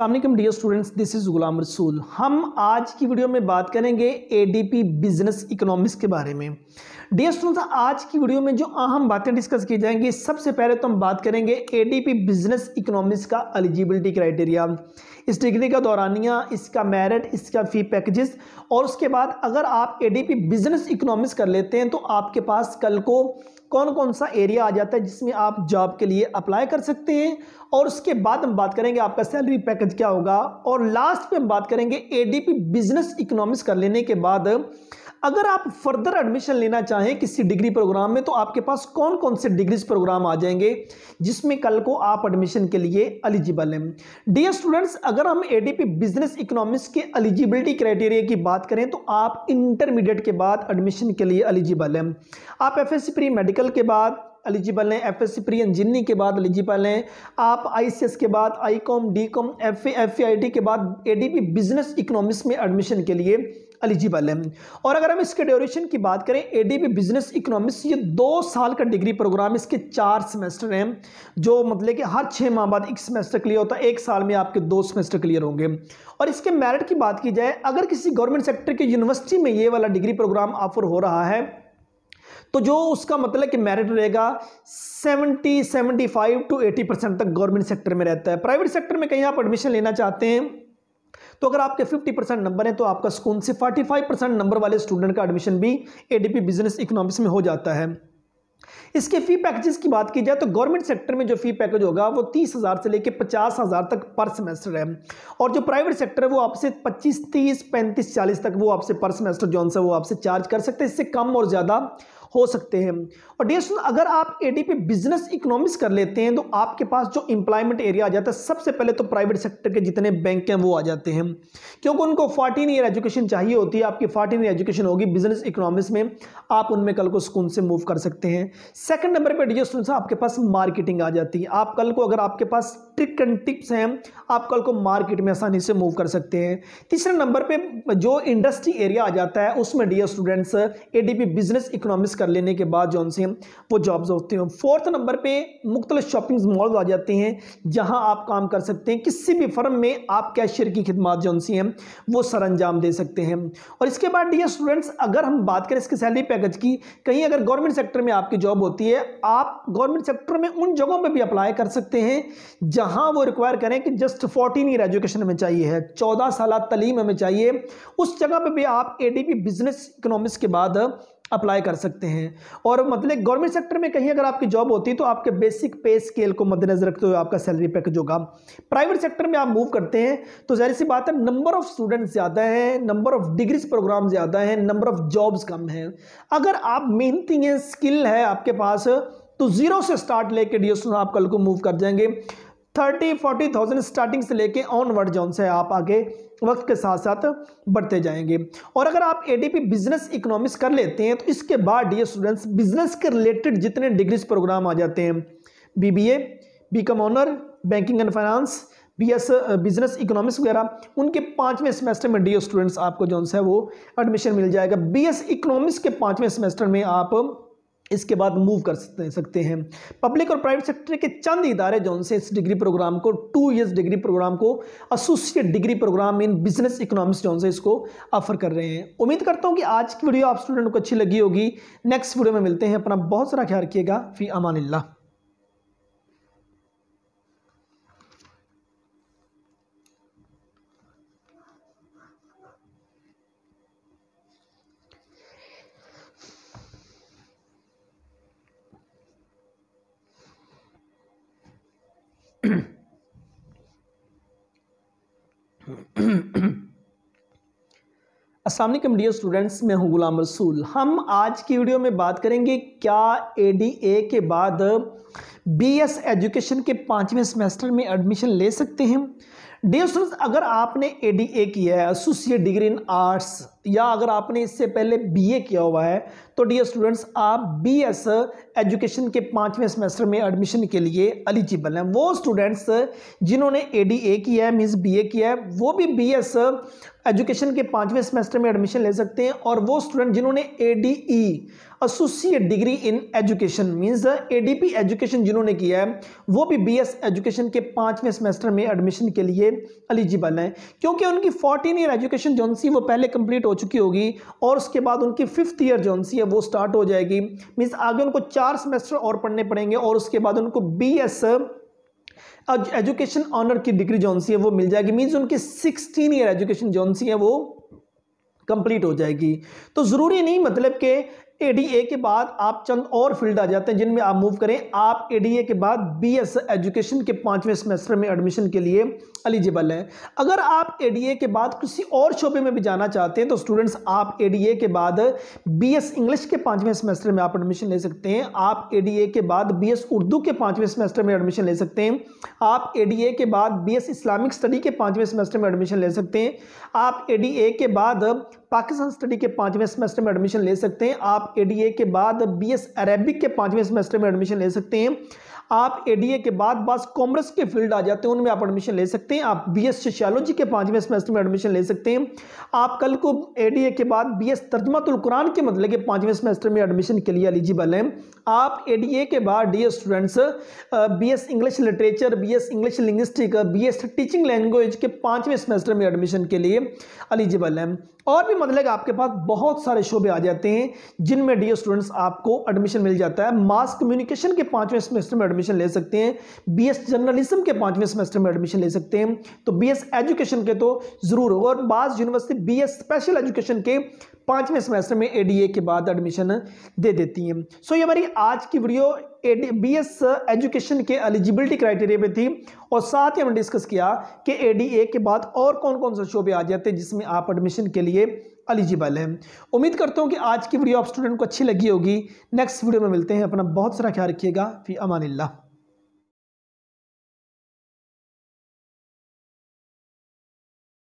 अस्सलाम dear students, this is Ghulam Rasool. हम आज की वीडियो में बात करेंगे एडीपी बिजनेस इकोनॉमिक्स के बारे में। डियर स्टूडेंट्स, आज की वीडियो में जो अहम बातें डिस्कस की जाएंगी, सबसे पहले तो हम बात करेंगे एडीपी बिजनेस इकोनॉमिक्स का एलिजिबिलिटी क्राइटेरिया, इस डिग्री का दौरानिया, इसका मेरिट, इसका फी पैकेजेस, और उसके बाद अगर आप एडीपी बिजनेस इकोनॉमिक्स कर लेते हैं तो आपके पास कल को कौन कौन सा एरिया आ जाता है जिसमें आप जॉब के लिए अप्लाई कर सकते हैं, और उसके बाद हम बात करेंगे आपका सैलरी पैकेज क्या होगा, और लास्ट पे हम बात करेंगे एडीपी बिजनेस इकोनॉमिक्स कर लेने के बाद अगर आप फर्दर एडमिशन लेना चाहें किसी डिग्री प्रोग्राम में तो आपके पास कौन कौन से डिग्रीज प्रोग्राम आ जाएंगे जिसमें कल को आप एडमिशन के लिए एलिजिबल हैं। डियर स्टूडेंट्स, अगर हम एडीपी बिजनेस इकोनॉमिक्स के एलिजिबिलिटी क्राइटेरिया की बात करें तो आप इंटरमीडिएट के बाद एडमिशन के लिए एलिजिबल हैं। आप एफएससी प्री मेडिकल के बाद एलिजिबल हैं, एफएससी प्री इंजीनियरिंग के बाद एलिजिबल हैं, आप आईसीएस के बाद आईकॉम, डीकॉम, एफएआईटी के बाद एडीपी बिजनेस इकोनॉमिक्स में एडमिशन के लिए एलिजिबल है। और अगर हम इसके ड्यूरेशन की बात करें, एडीपी बिजनेस इकोनॉमिक्स ये 2 साल का डिग्री प्रोग्राम, इसके 4 सेमेस्टर हैं, जो मतलब कि हर 6 माह बाद 1 सेमेस्टर क्लियर होता है, 1 साल में आपके 2 सेमेस्टर क्लियर होंगे। और इसके मेरिट की बात की जाए, अगर किसी गवर्नमेंट सेक्टर की यूनिवर्सिटी में ये वाला डिग्री प्रोग्राम ऑफर हो रहा है तो जो उसका मतलब कि मेरिट रहेगा 75 to 80% तक गवर्नमेंट सेक्टर में रहता है। प्राइवेट सेक्टर में कहीं आप एडमिशन लेना चाहते हैं तो अगर आपके 50% नंबर है तो आपका स्कूल से 45% नंबर वाले स्टूडेंट का एडमिशन भी एडीपी बिजनेस इकोनॉमिक्स में हो जाता है। इसके फी पैकेजेस की बात की जाए तो गवर्नमेंट सेक्टर में जो फी पैकेज होगा वो 30,000 से लेकर 50,000 तक पर सेमेस्टर है, और जो प्राइवेट सेक्टर है वो आपसे 25, 30, 35, 40 तक वो आपसे पर सेमेस्टर जो है वो आपसे चार्ज कर सकते हैं, इससे कम और ज़्यादा हो सकते हैं। और डियर स्टूडेंट, अगर आप एडीपी बिजनेस इकोनॉमिक्स कर लेते हैं तो आपके पास जो एम्प्लॉयमेंट एरिया आ जाता है, सबसे पहले तो प्राइवेट सेक्टर के जितने बैंक हैं वो आ जाते हैं, क्योंकि उनको 14 ईयर एजुकेशन चाहिए होती है। आपकी 14 ईयर एजुकेशन होगी बिजनेस इकोनॉमिक्स में, आप उनमें कल को स्कूल से मूव कर सकते हैं। सेकंड नंबर पर डियर स्टूडेंट्स, आपके पास मार्केटिंग आ जाती है। आप कल को अगर आपके पास ट्रिक एंड टिप्स हैं, आप कल को मार्केट में आसानी से मूव कर सकते हैं। तीसरे नंबर पे जो इंडस्ट्री एरिया आ जाता है उसमें dear students ADP business economics कर लेने के बाद जो से वो जॉब्स होते हैं। फोर्थ नंबर पे मुख्तलिफ शॉपिंग मॉल आ जाते हैं जहां आप काम कर सकते हैं, किसी भी फर्म में आप कैशियर की खिदमत जो हैं वो सर अंजाम दे सकते हैं। और इसके बाद डियर स्टूडेंट्स, अगर हम बात करें इसके सैलरी पैकेज की, कहीं अगर गवर्नमेंट सेक्टर में आपकी जॉब होती है, आप गवर्नमेंट सेक्टर में उन जगहों पर भी अप्लाई कर सकते हैं जहां वो रिक्वायर करें कि जस्ट 14 ईयर एजुकेशन में चाहिए है, 14 साल तलीम हमें चाहिए, उस जगह पे भी आप एडीपी बिजनेस इकोनॉमिक्स के बाद अप्लाई कर सकते हैं। और मतलब गवर्नमेंट सेक्टर में कहीं अगर आपकी जॉब होती है तो आपके बेसिक पे स्केल को मद्देनजर रखते हुए आपका सैलरी पैकेज होगा। प्राइवेट सेक्टर में आप मूव करते हैं तो जाहिर सी बात है, नंबर ऑफ स्टूडेंट्स ज़्यादा है, नंबर ऑफ डिग्रीज प्रोग्राम ज़्यादा है, नंबर ऑफ जॉब्स कम है। अगर आप मेहनती हैं, स्किल है आपके पास, तो 0 से स्टार्ट लेके डियर आप कल को मूव कर जाएंगे 30-40,000 स्टार्टिंग से लेके ऑनवर्ड जोन से आप आगे वक्त के साथ साथ बढ़ते जाएंगे। और अगर आप एडीपी बिजनेस इकोनॉमिक्स कर लेते हैं तो इसके बाद डियर स्टूडेंट्स बिजनेस के रिलेटेड जितने डिग्रीज प्रोग्राम आ जाते हैं, BBA, BCom honour, banking and finance, BS business economics वगैरह, उनके 5वें सेमेस्टर में डियर स्टूडेंट्स आपको जो है वो एडमिशन मिल जाएगा। बीएस इकोनॉमिक्स के 5वें सेमेस्टर में आप इसके बाद मूव कर सकते हैं। पब्लिक और प्राइवेट सेक्टर के चंद इदारे जो से इस डिग्री प्रोग्राम को 2 इयर्स डिग्री प्रोग्राम को associate degree program in business economics जो से इसको ऑफर कर रहे हैं। उम्मीद करता हूं कि आज की वीडियो आप स्टूडेंट को अच्छी लगी होगी। नेक्स्ट वीडियो में मिलते हैं। अपना बहुत सारा ख्याल रखिएगा। फी अमानिल्लाह। अस्सलाम वालेकुम डियर स्टूडेंट्स, मैं हूं गुलाम रसूल। हम आज की वीडियो में बात करेंगे क्या एडीए के बाद बीएस एजुकेशन के 5वें सेमेस्टर में एडमिशन ले सकते हैं। डियर स्टूडेंट्स, अगर आपने एडीए किया है, एसोसिएट डिग्री इन आर्ट्स या अगर आपने इससे पहले बीए किया हुआ है तो डियर स्टूडेंट्स आप बीएस एजुकेशन के 5वें सेमेस्टर में एडमिशन के लिए एलिजिबल हैं। वो स्टूडेंट्स जिन्होंने एडीए किया है मींस बीए किया है वो भी बीएस एजुकेशन के 5वें सेमेस्टर में एडमिशन ले सकते हैं, और वो स्टूडेंट जिन्होंने ADE associate degree in education means ADP education जिन्होंने किया है वो भी बीएस एजुकेशन के 5वें सेमेस्टर में एडमिशन के लिए एलिजिबल हैं, क्योंकि उनकी 14 ईयर एजुकेशन जो सी वो पहले कंप्लीट हो चुकी होगी और उसके बाद उनकी 5th ईयर जो सी है वो स्टार्ट हो जाएगी। मींस आगे उनको 4 सेमेस्टर और पढ़ने पड़ेंगे और उसके बाद उनको बीएस एजुकेशन ऑनर की डिग्री जो सी है वो मिल जाएगी। मींस उनकी 16 ईयर एजुकेशन जो सी है वो कंप्लीट हो जाएगी। तो जरूरी नहीं मतलब कि एडीए के बाद आप चंद और फील्ड आ जाते हैं जिनमें आप मूव करें, आप एडीए के बाद बीएस एजुकेशन के 5वें सेमेस्टर में एडमिशन के लिए एलिजिबल हैं। अगर आप एडीए के बाद किसी और शोबे में भी जाना चाहते हैं तो स्टूडेंट्स आप एडीए के बाद बीएस इंग्लिश के 5वें सेमेस्टर में आप एडमिशन ले सकते हैं, आप एडीए के बाद बीएस उर्दू के 5वें सेमेस्टर में एडमिशन ले सकते हैं, आप एडीए के बाद बीएस इस्लामिक स्टडी के 5वें सेमेस्टर में एडमिशन ले सकते हैं, आप एडीए के बाद पाकिस्तान स्टडी के 5वें सेमेस्टर में एडमिशन ले सकते हैं, आप एडीए के बाद बीएस अरेबिक के 5वें सेमेस्टर में एडमिशन ले सकते हैं, आप एडीए के बाद बस कॉमर्स के फील्ड आ जाते हैं उनमें आप एडमिशन ले सकते हैं, आप बीएस सोशियोलॉजी के 5वें सेमेस्टर में एडमिशन ले सकते हैं, आप कल को एडीए के बाद बीएस तर्जुमातुल कुरान के मतलब के 5वें सेमेस्टर में एडमिशन के लिए एलिजिबल हैं, आप एडीए के बाद dear students BS English literature, BS English linguistic, BS teaching language के 5वें सेमेस्टर में एडमिशन के लिए एलिजिबल हैं। और भी मतलब आपके पास बहुत सारे शोबे आ जाते हैं जिनमें डियर स्टूडेंट्स आपको एडमिशन मिल जाता है। मास कम्युनिकेशन के 5वें सेमेस्टर में एडमिशन ले सकते हैं, बीएस जर्नलिज्म के 5वें सेमेस्टर में एडमिशन ले सकते हैं, तो बीएस एजुकेशन के तो जरूर, और बास यूनिवर्सिटी बीएस स्पेशल एजुकेशन के 5वें सेमेस्टर में एडीए के बाद एडमिशन दे देती हैं। सो ये हमारी आज की वीडियो बीएस एजुकेशन के एलिजिबिलिटी क्राइटेरिया पे थी, और साथ ही हमने डिस्कस किया कि एडीए के बाद और कौन कौन से शोबे आ जाते हैं जिसमें आप एडमिशन के लिए एलिजिबल हैं। उम्मीद करता हूं कि आज की वीडियो आप स्टूडेंट को अच्छी लगी होगी। नेक्स्ट वीडियो में मिलते हैं, अपना बहुत सारा ख्याल रखिएगा। फी अमानिल्लाह।